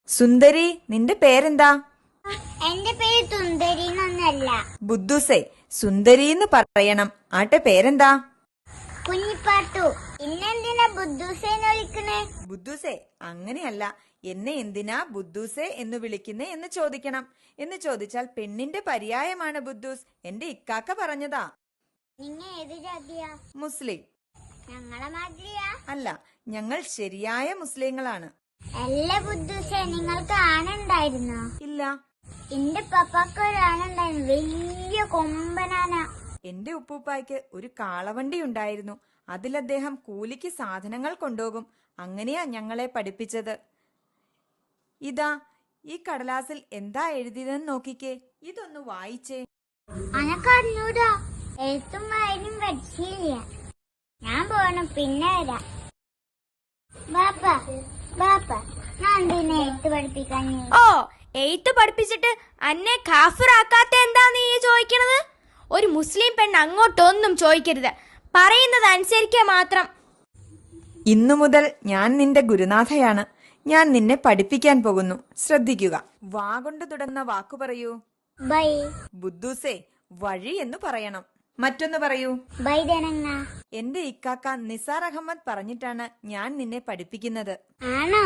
സുന്ദരി, നിന്റെ പേരെന്താ? എന്റെ പേര് സുന്ദരി എന്നല്ല. ബുദ്ധൂസേ, സുന്ദരിന്ന് പറയണം. ആട്ടെ, പേരെന്താ? കുഞ്ഞിപ്പാട്ടു. ഇന്നെന്തിനാ ബുദ്ധൂസേന്ന് വിളിക്കണേ? ബുദ്ധൂസേ, അങ്ങനെയല്ല. എന്നെ എന്തിനാ ബുദ്ധൂസേ എന്ന് വിളിക്കുന്നേ എന്ന് ചോദിക്കണം. എന്ന് ചോദിച്ചാൽ പെണ്ണിന്റെ പര്യായമാണ് ബുദ്ധൂസ്. എന്റെ ഇക്കാക്ക പറഞ്ഞതാ. നിങ്ങ ഏത് ജാതിയാ? മുസ്ലിം. ഞങ്ങളെ മാതിരിയാ? അല്ല, ഞങ്ങൾ ശരിയായ മുസ്ലിങ്ങളാണ്. അല്ല ബുദ്ധൂസേ, നിങ്ങൾക്ക് ആനുണ്ടായിരുന്നോ? ഇല്ല. എന്റെ പപ്പാക്ക് ഒരു ആനുണ്ടായിരുന്നു, വലിയ കൊമ്പനാന. എന്റെ ഉപ്പൂപ്പായ്ക്ക് ഒരു കാളവണ്ടി ഉണ്ടായിരുന്നു. അതിൽ അദ്ദേഹം കൂലിക്ക് സാധനങ്ങൾ കൊണ്ടുപോകും. അങ്ങനെയാ ഞങ്ങളെ പഠിപ്പിച്ചത്. ഇതാ, ഈ കടലാസിൽ എന്താ എഴുതിയതെന്ന് നോക്കിക്കേ. ഇതൊന്ന് വായിച്ചേ. അനക്കറിഞ്ഞൂടാ, എഴുത്തും വായനയും പഠിച്ചില്ല. ഞാൻ പോണം, പിന്നെ വരാം. ബാപ്പ ബാപ്പ, ഞാൻ എന്തിനാ എഴുത്ത് പഠിപ്പിക്കാൻ? ഓ, എഴുത്ത് പഠിപ്പിച്ചിട്ട് അന്നെ കാഫിറാക്കാത്ത എന്താ നീ ചോദിക്കണത്? ഒരു മുസ്ലിം പെണ്ണ് അങ്ങോട്ടൊന്നും ചോദിക്കരുത്, പറയുന്നത് അനുസരിക്കുക മാത്രം. ഇന്നു മുതൽ ഞാൻ നിന്റെ ഗുരുനാഥയാണ്. ഞാൻ നിന്നെ പഠിപ്പിക്കാൻ പോകുന്നു. ശ്രദ്ധിക്കുക. വാ കൊണ്ട് തുടങ്ങുന്ന വാക്കു പറയൂ. ബൈ. ബുദ്ധൂസേ, വഴി എന്ന് പറയണം. മറ്റൊന്ന് പറയൂ. ബൈതനങ്ങ. എന്റെ ഇക്കാക്ക നിസാർ അഹമ്മദ് പറഞ്ഞിട്ടാണ് ഞാൻ നിന്നെ പഠിപ്പിക്കുന്നത്. ആണോ?